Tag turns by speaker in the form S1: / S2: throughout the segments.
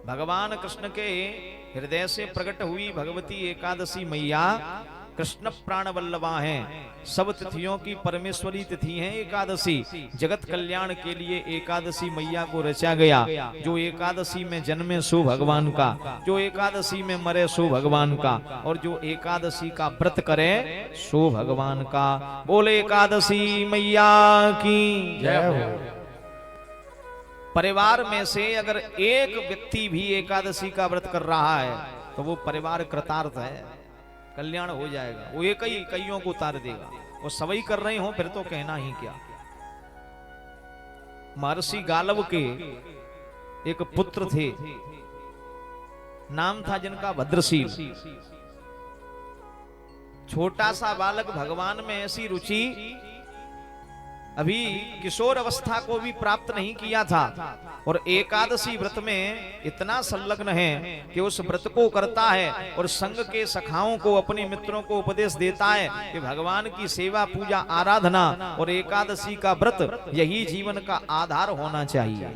S1: भगवान कृष्ण के हृदय से प्रकट हुई भगवती एकादशी मैया कृष्ण प्राण वल्लभा हैं। सब तिथियों की परमेश्वरी तिथि है एकादशी। जगत कल्याण के लिए एकादशी मैया को रचा गया। जो एकादशी में जन्मे सो भगवान का, जो एकादशी में मरे सो भगवान का, और जो एकादशी का व्रत करे सो भगवान का। बोले एकादशी मैया की
S2: जय हो।
S1: परिवार में से अगर एक व्यक्ति भी एकादशी का व्रत कर रहा है तो वो परिवार कृतार्थ है, कल्याण हो जाएगा। वो एक ही कईयों को उतार देगा। वो सभी कर रहे हो फिर तो कहना ही क्या। महर्षि गालव के एक पुत्र थे, नाम था जिनका भद्रशील। छोटा सा बालक, भगवान में ऐसी रुचि, अभी किशोर अवस्था को भी प्राप्त नहीं किया था, और एकादशी व्रत में इतना संलग्न है कि उस व्रत को करता है और संग के सखाओं को, अपने मित्रों को उपदेश देता है कि भगवान की सेवा, पूजा, आराधना और एकादशी का व्रत यही जीवन का आधार होना चाहिए।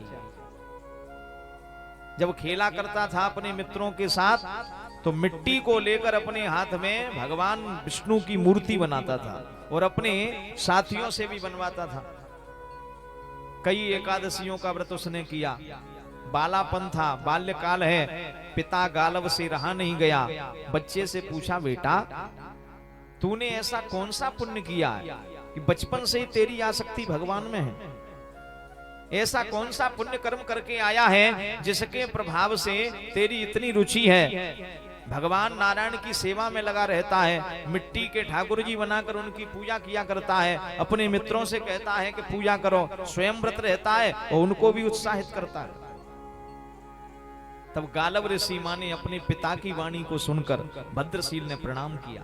S1: जब खेला करता था अपने मित्रों के साथ तो मिट्टी को लेकर अपने हाथ में भगवान विष्णु की मूर्ति बनाता था और अपने साथियों से भी बनवाता था। कई एकादशियों का व्रत उसने किया। बालापन था, बाल्यकाल है, पिता गालव से रहा नहीं गया। बच्चे से पूछा, बेटा तूने ऐसा कौन सा पुण्य किया है कि बचपन से ही तेरी आसक्ति भगवान में है? ऐसा कौन सा पुण्य कर्म करके आया है जिसके प्रभाव से तेरी इतनी रुचि है? भगवान नारायण की सेवा में लगा रहता है, मिट्टी के ठाकुर जी बनाकर उनकी पूजा किया करता है, अपने मित्रों से कहता है कि पूजा करो, स्वयं व्रत रहता है और उनको भी उत्साहित करता है। तब गालव ऋषि माने अपने पिता की वाणी को सुनकर भद्रशील ने प्रणाम किया।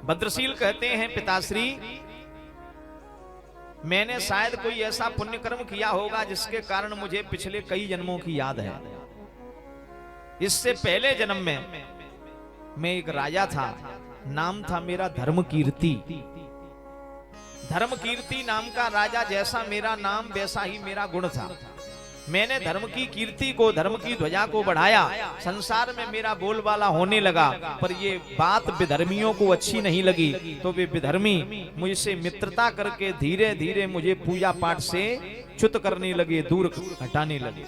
S1: भद्रशील कहते हैं, पिताश्री मैंने शायद कोई ऐसा पुण्य कर्म किया होगा जिसके कारण मुझे पिछले कई जन्मों की याद है। इससे पहले जन्म में मैं एक राजा था, नाम था मेरा धर्मकीर्ति। धर्मकीर्ति नाम का राजा, जैसा मेरा नाम वैसा ही मेरा गुण था। मैंने धर्म की कीर्ति को, धर्म की ध्वजा को बढ़ाया, संसार में मेरा बोलबाला होने लगा। पर ये बात विधर्मियों को अच्छी नहीं लगी तो वे विधर्मी मुझसे मित्रता करके धीरे धीरे मुझे पूजा पाठ से च्युत करने लगे, दूर हटाने लगे।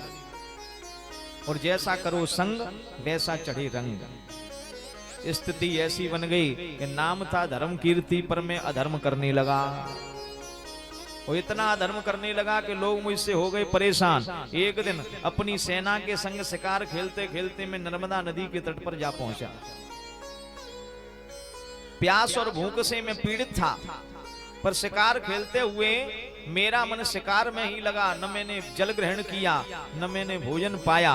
S1: और जैसा करो संग वैसा चढ़े रंग। स्थिति ऐसी बन गई कि नाम था धर्म कीर्ति पर मैं अधर्म करने लगा। वो इतना अधर्म करने लगा कि लोग मुझसे हो गए परेशान। एक दिन अपनी सेना के संग शिकार खेलते खेलते मैं नर्मदा नदी के तट पर जा पहुंचा। प्यास और भूख से मैं पीड़ित था, पर शिकार खेलते हुए मेरा मन शिकार में ही लगा। न मैंने जल ग्रहण किया, न मैंने भोजन पाया।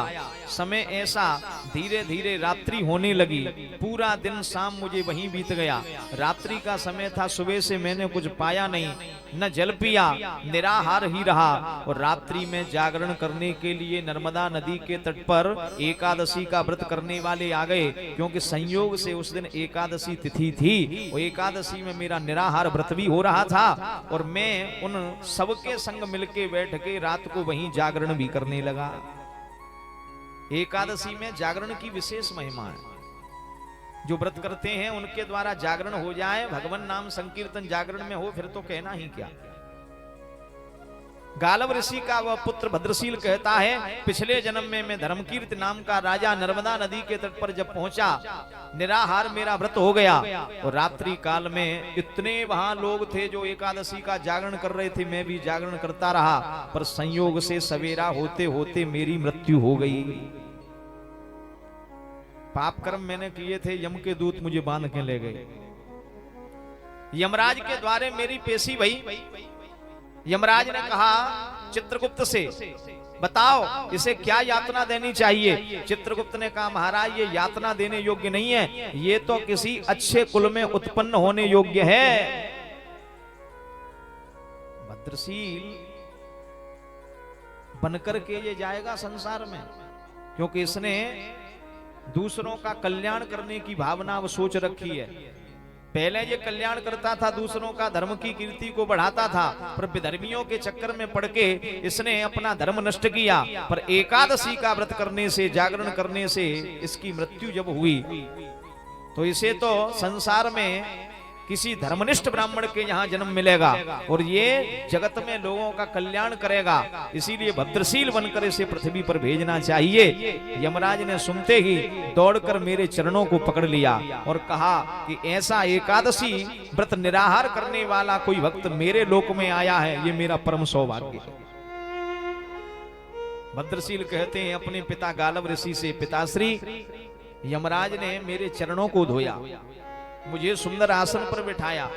S1: समय ऐसा धीरे धीरे रात्रि होने लगी। पूरा दिन शाम मुझे वहीं बीत गया। रात्रि का समय था, सुबह से मैंने कुछ पाया नहीं, न जल पिया, निराहार ही रहा। और रात्रि में जागरण करने के लिए नर्मदा नदी के तट पर एकादशी का व्रत करने वाले आ गए, क्योंकि संयोग से उस दिन एकादशी तिथि थी। वो एकादशी में मेरा निराहार व्रत भी हो रहा था और मैं उन सबके संग मिलके बैठ के रात को वहीं जागरण भी करने लगा। एकादशी में जागरण की विशेष महिमा है। जो व्रत करते हैं उनके द्वारा जागरण हो जाए, भगवान नाम संकीर्तन जागरण में हो, फिर तो कहना ही क्या। गालव ऋषि का वह पुत्र भद्रशील कहता है, पिछले जन्म में मैं धर्मकीर्ति नाम का राजा नर्मदा नदी के तट पर जब पहुंचा, निराहार मेरा व्रत हो गया। और रात्रि काल में इतने वहां लोग थे जो एकादशी का जागरण कर रहे थे, मैं भी जागरण करता रहा। पर संयोग से सवेरा होते होते मेरी मृत्यु हो गई। पाप कर्म मैंने किए थे, यम के दूत मुझे बांध के ले गए। यमराज के द्वारे मेरी पेशी भई। यमराज ने कहा चित्रगुप्त से, बताओ इसे क्या यातना देनी चाहिए। चित्रगुप्त ने कहा, महाराज ये यातना देने योग्य नहीं है, ये तो किसी अच्छे कुल में उत्पन्न होने योग्य है। भद्रशील बनकर के ये जाएगा संसार में, क्योंकि इसने दूसरों का कल्याण करने की भावना अब सोच रखी है। पहले ये कल्याण करता था, दूसरों का धर्म की कीर्ति को बढ़ाता था, पर विधर्मियों के चक्कर में पड़ के इसने अपना धर्म नष्ट किया। पर एकादशी का व्रत करने से, जागरण करने से इसकी मृत्यु जब हुई तो इसे तो संसार में किसी धर्मनिष्ठ ब्राह्मण के यहाँ जन्म मिलेगा और ये जगत में लोगों का कल्याण करेगा। इसीलिए भद्रशील बनकर इसे पृथ्वी पर भेजना चाहिए। यमराज ने सुनते ही दौड़कर मेरे चरणों को पकड़ लिया और कहा कि ऐसा एकादशी व्रत निराहार करने वाला कोई भक्त मेरे लोक में आया है, ये मेरा परम सौभाग्य है। भद्रशील कहते हैं अपने पिता गालव ऋषि से, पिताश्री यमराज ने मेरे चरणों को धोया, मुझे सुंदर आसन पर बिठाया,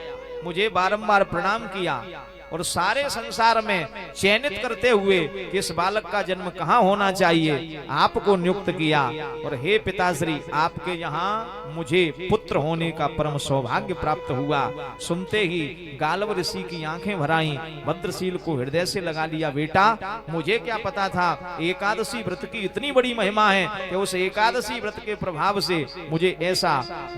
S1: मुझे बारंबार प्रणाम किया और सारे संसार में चयनित करते हुए कि इस बालक का जन्म कहाँ होना चाहिए आपको नियुक्त किया। और हे पिताश्री, आपके यहाँ मुझे पुत्र होने का परम सौभाग्य प्राप्त हुआ। सुनते ही गालव ऋषि की आंखें भर आईं, भद्रशील को हृदय से लगा लिया। बेटा, मुझे क्या पता था एकादशी व्रत की इतनी बड़ी महिमा है कि उस एकादशी व्रत के प्रभाव से मुझे ऐसा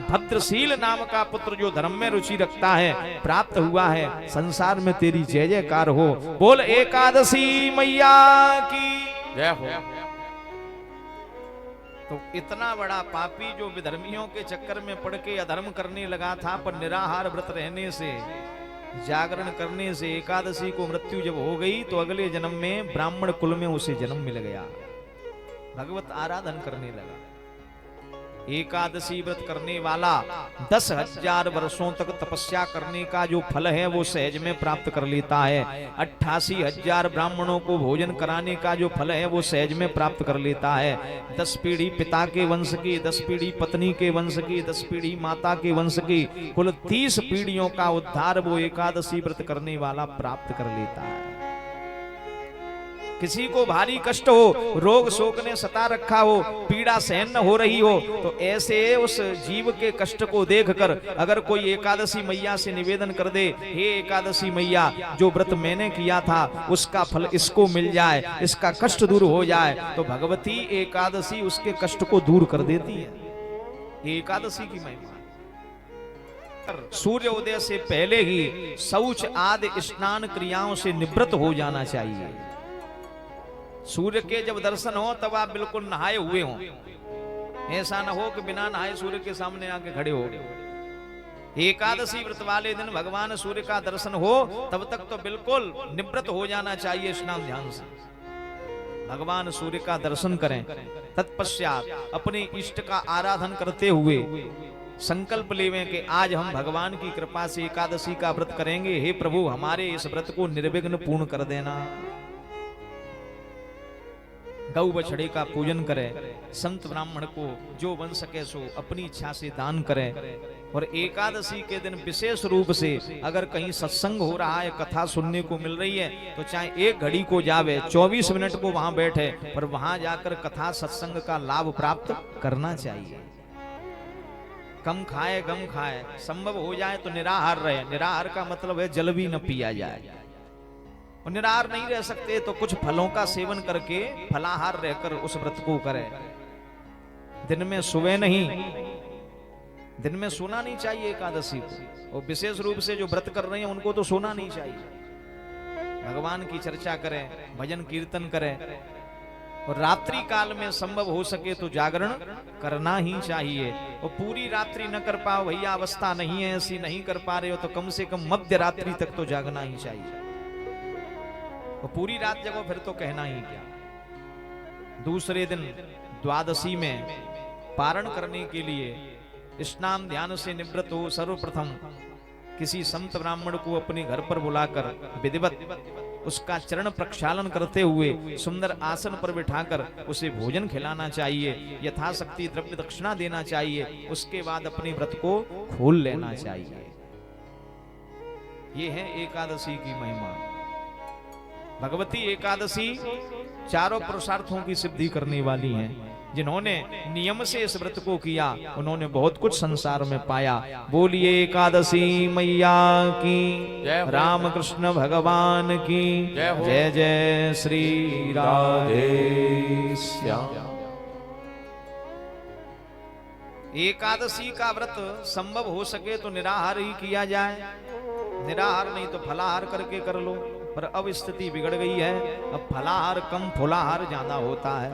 S1: भद्रशील नाम का पुत्र जो धर्म में रुचि रखता है प्राप्त हुआ है। संसार में तेरी जय जयकार हो। बोल एकादशी मैया की जय हो। तो इतना बड़ा पापी जो विधर्मियों के चक्कर में पड़ के अधर्म करने लगा था, पर निराहार व्रत रहने से, जागरण करने से एकादशी को मृत्यु जब हो गई तो अगले जन्म में ब्राह्मण कुल में उसे जन्म मिल गया, भगवत आराधन करने लगा। एकादशी व्रत करने वाला 10,000 वर्षों तक तपस्या करने का जो फल है वो सहज में प्राप्त कर लेता है। 88,000 ब्राह्मणों को भोजन कराने का जो फल है वो सहज में प्राप्त कर लेता है। 10 पीढ़ी पिता के वंश की, 10 पीढ़ी पत्नी के वंश की, 10 पीढ़ी माता के वंश की, कुल 30 पीढ़ियों का उद्धार वो एकादशी व्रत करने वाला प्राप्त कर लेता है। किसी को भारी कष्ट हो, रोग शोक ने सता रखा हो, पीड़ा सहन न हो रही हो, तो ऐसे उस जीव के कष्ट को देखकर अगर कोई एकादशी मैया से निवेदन कर दे, हे एकादशी मैया, जो व्रत मैंने किया था उसका फल इसको मिल जाए, इसका कष्ट दूर हो जाए, तो भगवती एकादशी उसके कष्ट को दूर कर देती है। एकादशी की महिमा। सूर्य उदय से पहले ही शौच आदि स्नान क्रियाओं से निवृत्त हो जाना चाहिए। सूर्य के जब दर्शन हो तब आप बिल्कुल नहाए हुए हो, ऐसा न हो कि बिना नहाए सूर्य के सामने आके खड़े हो। एकादशी व्रत वाले दिन भगवान सूर्य का दर्शन हो तब तक तो बिल्कुल निवृत्त हो जाना चाहिए स्नान ध्यान से, भगवान सूर्य का दर्शन करें। तत्पश्चात अपने इष्ट का आराधन करते हुए संकल्प लेवें कि आज हम भगवान की कृपा से एकादशी का व्रत करेंगे। हे प्रभु, हमारे इस व्रत को निर्विघ्न पूर्ण कर देना। गौ बछड़े का पूजन करें, संत ब्राह्मण को जो बन सके सो अपनी इच्छा से दान करें। और एकादशी के दिन विशेष रूप से अगर कहीं सत्संग हो रहा है, कथा सुनने को मिल रही है, तो चाहे 1 घड़ी को जावे, 24 मिनट को वहां बैठे, पर वहां जाकर कथा सत्संग का लाभ प्राप्त करना चाहिए। कम खाए गम खाए, संभव हो जाए तो निराहार रहे। निराहार का मतलब है जल भी न पिया जाए। और निराहार नहीं रह सकते तो कुछ फलों का सेवन करके फलाहार रहकर उस व्रत को करें। दिन में सुबह नहीं, दिन में सोना नहीं चाहिए एकादशी को। और विशेष रूप से जो व्रत कर रहे हैं उनको तो सोना नहीं चाहिए। भगवान की चर्चा करें, भजन कीर्तन करें, और रात्रि काल में संभव हो सके तो जागरण करना ही चाहिए। और पूरी रात्रि न कर पाओ, भैया अवस्था नहीं है, ऐसी नहीं कर पा रहे हो, तो कम से कम मध्य रात्रि तक तो जागना ही चाहिए। और पूरी रात जगो फिर तो कहना ही क्या। दूसरे दिन द्वादशी में पारण करने के लिए स्नान ध्यान से निवृत्त हो सर्वप्रथम किसी संत ब्राह्मण को अपने घर पर बुलाकर विधिवत उसका चरण प्रक्षालन करते हुए सुंदर आसन पर बिठाकर उसे भोजन खिलाना चाहिए, यथाशक्ति द्रव्य दक्षिणा देना चाहिए। उसके बाद अपने व्रत को खोल लेना चाहिए। ये है एकादशी की महिमा। भगवती एकादशी चारों पुरुषार्थों की सिद्धि करने वाली है। जिन्होंने नियम से इस व्रत को किया उन्होंने बहुत कुछ संसार में पाया। बोलिए एकादशी मैया की, राम कृष्ण भगवान की जय। जय श्री राधे श्याम। एकादशी का व्रत संभव हो सके तो निराहार ही किया जाए, निराहार नहीं तो फलाहार करके कर लो। पर अब स्थिति बिगड़ गई है, अब फलाहार कम फुलाहार ज्यादा होता है।